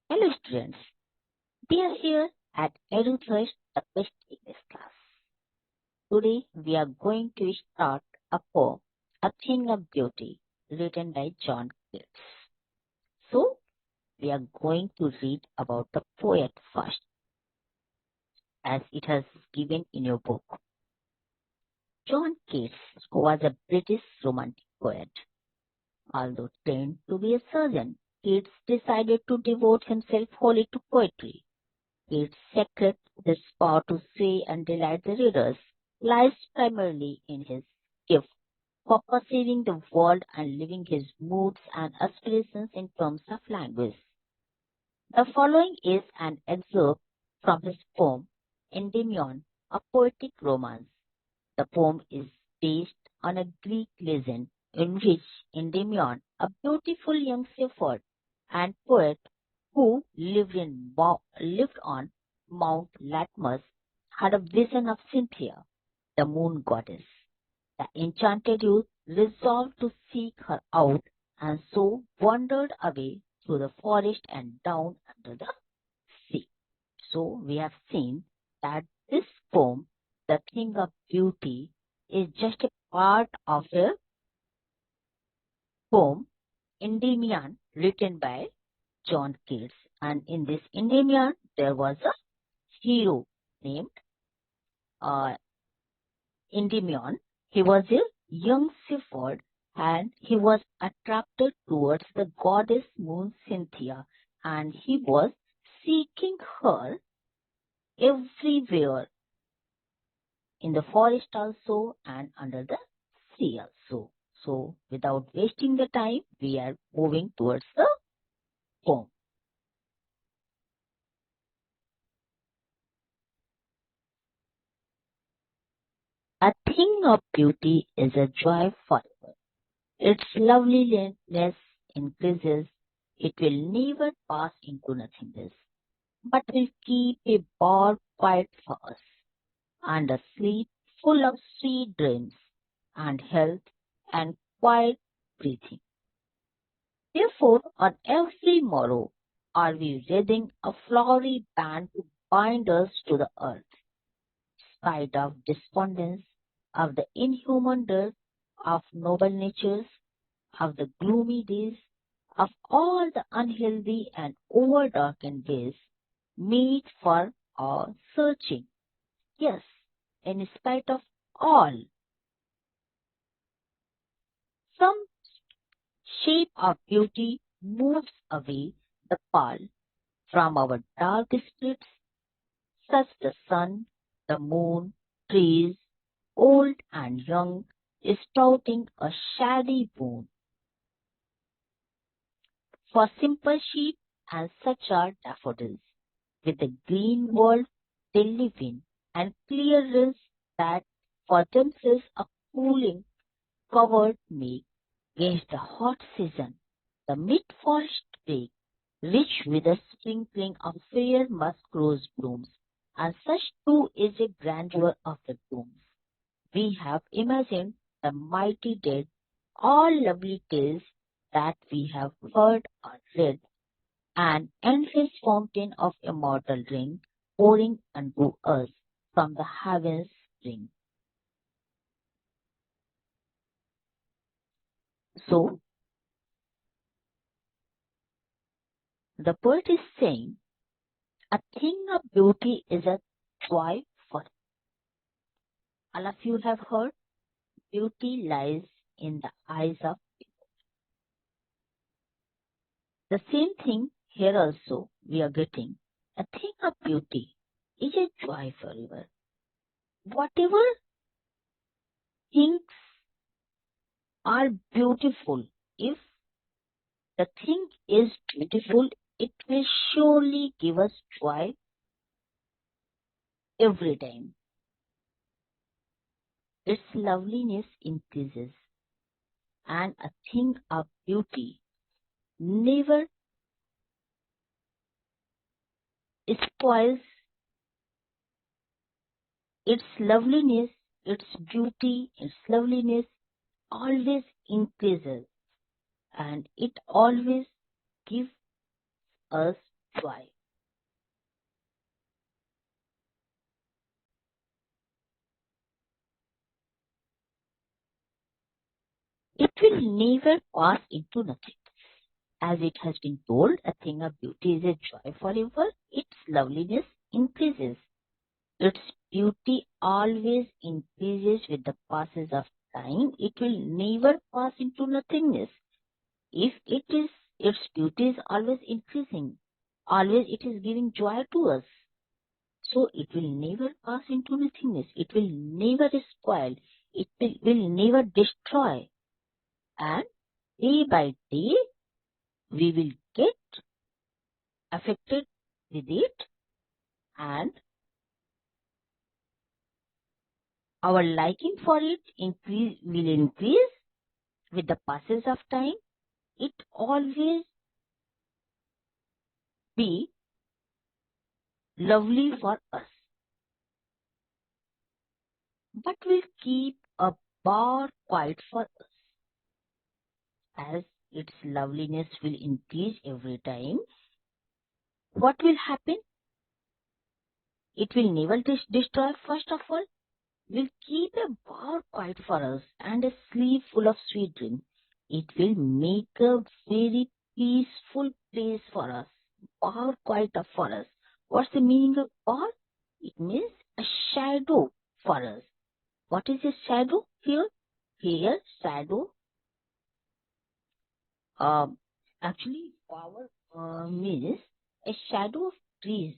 Hello students, we are here at EduThirst, the best English class. Today we are going to start a poem, A Thing of Beauty, written by John Keats. So we are going to read about the poet first, as it has given in your book. John Keats was a British romantic poet. Although trained to be a surgeon, Keats decided to devote himself wholly to poetry. Its secret, his power to sway and delight the readers, lies primarily in his gift for perceiving the world and living his moods and aspirations in terms of language. The following is an excerpt from his poem, Endymion, a poetic romance. The poem is based on a Greek legend in which Endymion, a beautiful young shepherd and poet who lived on Mount Latmus, had a vision of Cynthia, the moon goddess. The enchanted youth resolved to seek her out and so wandered away through the forest and down under the sea. So we have seen that this poem, The Thing of Beauty, is just a part of a poem, Endymion, written by John Keats. And in this Endymion, there was a hero named uh, Endymion. He was a young shepherd and he was attracted towards the goddess moon Cynthia, and he was seeking her everywhere, in the forest also and under the sea also. So without wasting the time, we are moving towards the poem. A thing of beauty is a joy forever. Its loveliness increases. It will never pass into nothingness, but will keep a bar quiet for us, and a sleep full of sweet dreams, and health, and quiet breathing. Therefore, on every morrow are we wreathing a flowery band to bind us to the earth, spite of despondence, of the inhuman dearth of noble natures, of the gloomy days, of all the unhealthy and over-darkened days, meet for our searching. Yes, in spite of all, some shape of beauty moves away the pall from our dark spirits, such the sun, the moon, trees, old and young, sprouting a shady boon. For simple sheep and such are daffodils, with the green world they live in, and clear rills that for themselves a cooling covered make against the hot season. The mid-forest break, rich with a sprinkling of fair musk rose blooms, and such too is the grandeur of the blooms. We have imagined the mighty dead, all lovely tales that we have heard or read, an endless fountain of immortal ring pouring unto us from the heavens spring. So the poet is saying a thing of beauty is a joy for all of you have heard. Beauty lies in the eyes of the same thing here also we are getting. A thing of beauty is a joy forever. Whatever things are beautiful, if the thing is beautiful, it will surely give us joy every time. Its loveliness increases, and a thing of beauty never spoils its loveliness, its beauty, its loveliness always increases, and it always gives us joy. It will never pass into nothing. As it has been told, a thing of beauty is a joy forever. Its loveliness increases. Its beauty always increases with the passes of time. It will never pass into nothingness. If it is, its beauty is always increasing. Always it is giving joy to us. So it will never pass into nothingness. It will never spoil. It will never destroy. And day by day, we will get affected with it, and our liking for it will increase with the passes of time. It always be lovely for us, but will keep a bar quiet for us, as its loveliness will increase every time. What will happen? It will never destroy, first of all, will keep a bar quiet for us and a sleep full of sweet dreams. It will make a very peaceful place for us, bar quiet for us. What's the meaning of bar? It means a shadow for us. What is a shadow here? Here, shadow, um, actually, power means a shadow of trees.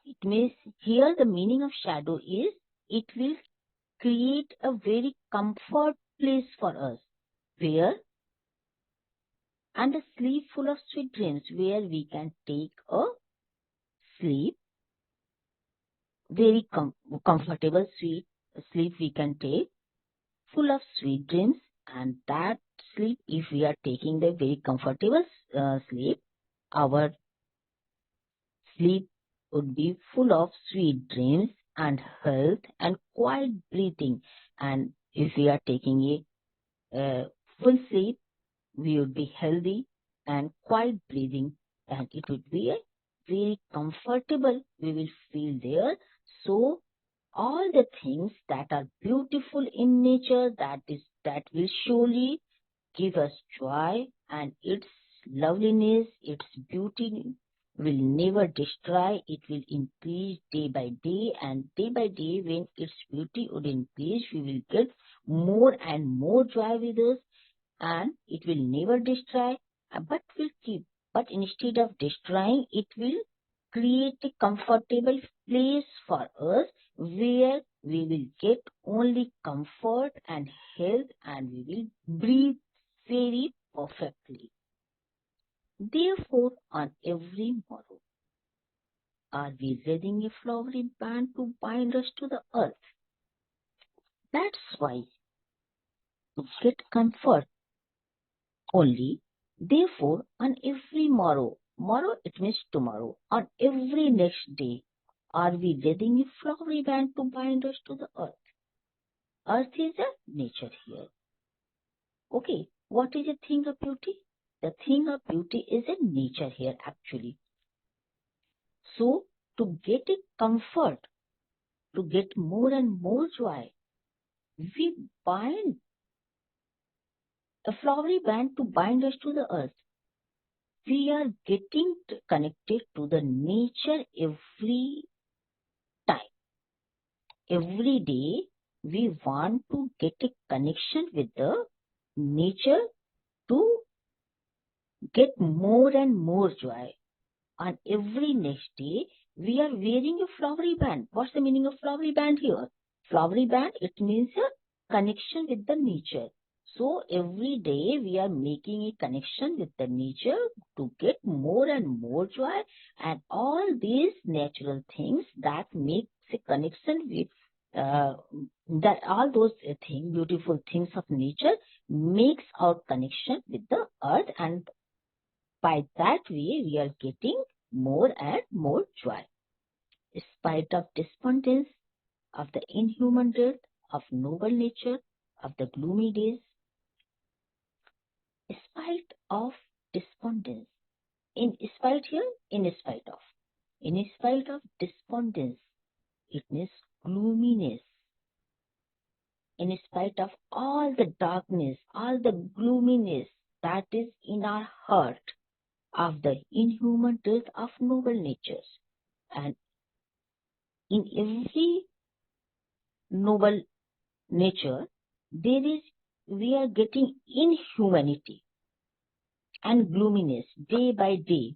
It means here the meaning of shadow is it will create a very comfort place for us, where and a sleep full of sweet dreams, where we can take a sleep, very comfortable sweet sleep we can take, full of sweet dreams. And that sleep, if we are taking the very comfortable sleep, our sleep would be full of sweet dreams and health and quiet breathing. And if we are taking a full sleep, we would be healthy and quiet breathing, and it would be a very comfortable, we will feel there. So all the things that are beautiful in nature, that will surely give us joy, and its loveliness, its beauty will never destroy. It will increase day by day, and day by day, when its beauty would increase, we will get more and more joy with us, and it will never destroy, but will keep. But instead of destroying, it will create a comfortable place for us, where we will get only comfort and health, and we will breathe very perfectly. Therefore, on every morrow, are we wearing a flowery band to bind us to the earth? That's why, to get comfort only. Therefore, on every morrow it means tomorrow, on every next day, are we wearing a flowery band to bind us to the earth? Earth is a nature here. Okay, what is a thing of beauty? The thing of beauty is a nature here actually. So, to get a comfort, to get more and more joy, we bind a flowery band to bind us to the earth. We are getting connected to the nature every time. Every day, we want to get a connection with the nature to get more and more joy. On every next day, we are wearing a flowery band. What's the meaning of flowery band here? Flowery band, it means a connection with the nature. So every day we are making a connection with the nature to get more and more joy, and all these natural things that make a connection with uh, that all those things, beautiful things of nature, makes our connection with the earth, and by that way we are getting more and more joy. In spite of despondence, of the inhuman death, of noble nature, of the gloomy days, in spite of despondence, In spite here, in spite of. In spite of despondence, it means gloominess. In spite of all the darkness, all the gloominess that is in our heart of the inhuman truth of noble natures. And in every noble nature, we are getting inhumanity and gloominess day by day.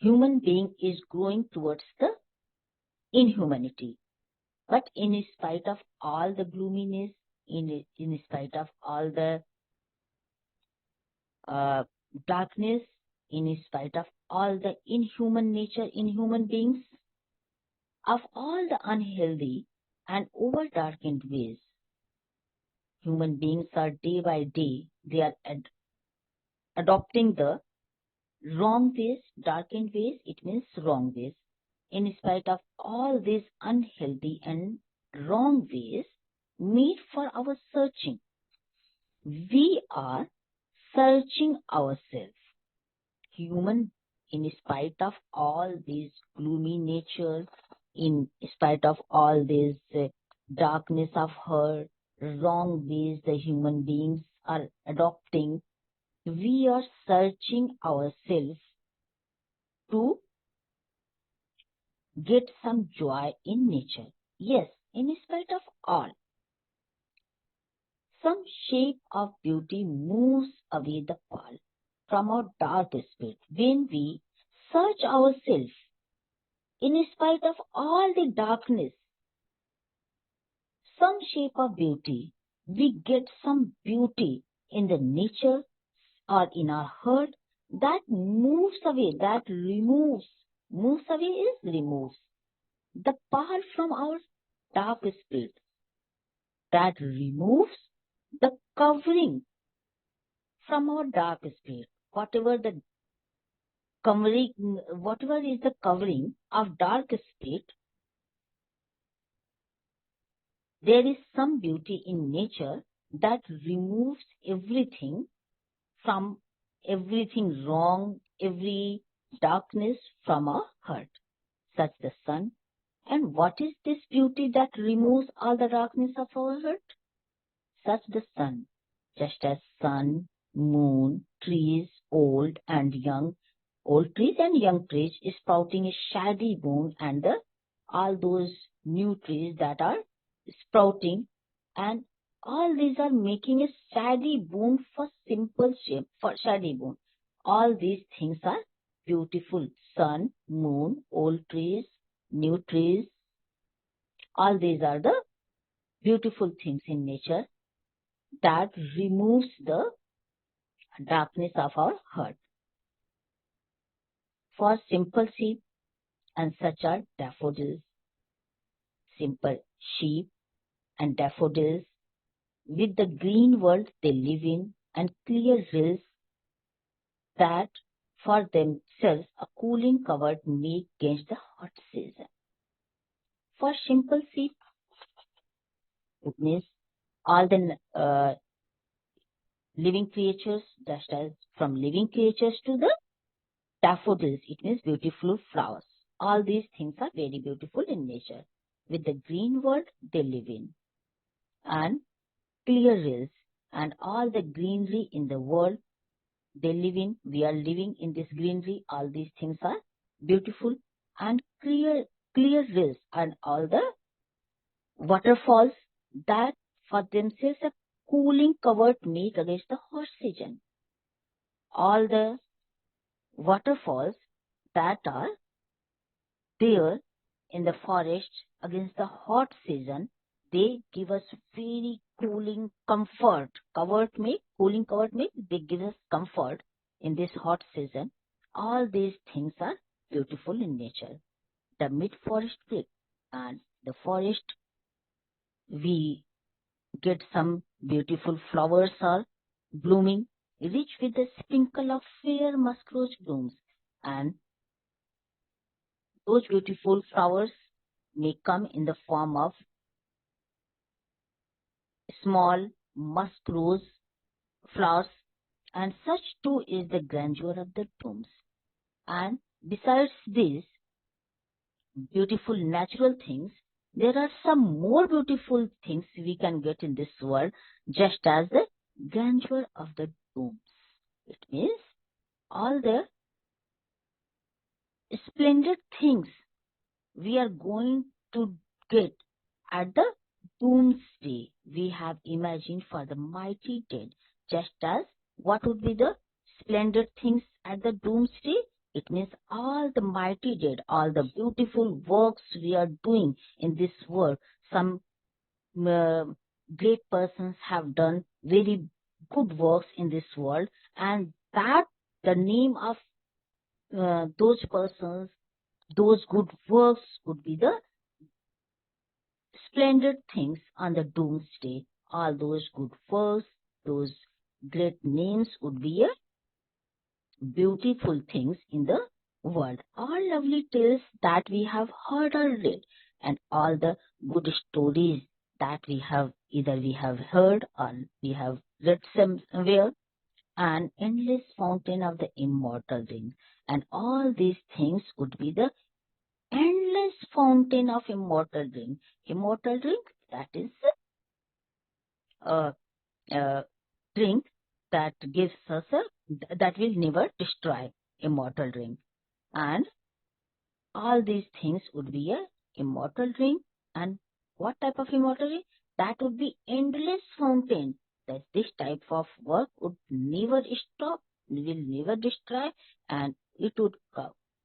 Human being is growing towards the inhumanity. But in spite of all the gloominess, in spite of all the darkness, in spite of all the inhuman nature in human beings, of all the unhealthy and over darkened ways, human beings are day by day, they are adopting the wrong ways, darkened ways, it means wrong ways. In spite of all these unhealthy and wrong ways made for our searching, we are searching ourselves. Human, in spite of all these gloomy natures, in spite of all this darkness of her, wrong ways the human beings are adopting, we are searching ourselves to get some joy in nature. Yes, in spite of all, some shape of beauty moves away the pall from our dark spirit. When we search ourselves, in spite of all the darkness, some shape of beauty, we get some beauty in the nature or in our heart that moves away, that moves away is removes the pall from our dark spirit, that removes the covering from our dark spirit. Whatever is the covering of dark spirit, there is some beauty in nature that removes everything from everything wrong, every darkness from our heart, such the sun. And what is this beauty that removes all the darkness of our heart? Such the sun, just as sun, moon, trees, old trees and young trees sprouting a shady moon, and all those new trees that are sprouting, and all these are making a shady boon for simple shape, for shady boon. All these things are beautiful. Sun, moon, old trees, new trees, all these are the beautiful things in nature that removes the darkness of our heart. For simple sheep, and such are daffodils, simple sheep and daffodils, with the green world they live in, and clear rills that for themselves a cooling covert make against the hot season. For simple sheep, it means all the living creatures, just as from living creatures to the daffodils, it means beautiful flowers. All these things are very beautiful in nature, with the green world they live in, and clear rills, and all the greenery in the world they live in. We are living in this greenery. All these things are beautiful, and clear rills, and all the waterfalls that for themselves a cooling covert make against the hot season. All the waterfalls that are there in the forest against the hot season, they give us very cooling comfort. Cooling covert make, they give us comfort in this hot season. All these things are beautiful in nature. The mid forest creek and the forest, we get some beautiful flowers are blooming, rich with a sprinkle of fair musk rose blooms, and those beautiful flowers may come in the form of small musk rose flowers, And such too is the grandeur of the tombs. And besides these beautiful natural things, there are some more beautiful things we can get in this world, just as the grandeur of the tombs. It means all the splendid things we are going to get at the doomsday we have imagined for the mighty dead, just as what would be the splendid things at the doomsday? It means all the mighty dead, all the beautiful works we are doing in this world. Some uh, great persons have done very good works in this world, and that the name of those persons, those good works would be the splendid things on the doomsday. All those good works, those great names would be a beautiful things in the world. All lovely tales that we have heard or read, and all the good stories that we have heard or we have read somewhere, an endless fountain of the immortal ring. And all these things would be the endless fountain of immortal ring. Immortal ring, that is a, a drink that gives us that will never destroy, immortal ring. And all these things would be a immortal ring. And what type of immortal ring? That would be endless fountain. That this type of work would never stop, will never destroy, and it would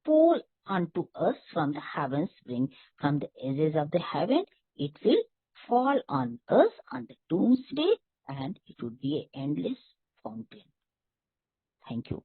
pour unto us from the heaven spring, from the edges of the heaven. It will fall on us on the doomsday, and it would be an endless fountain. Thank you.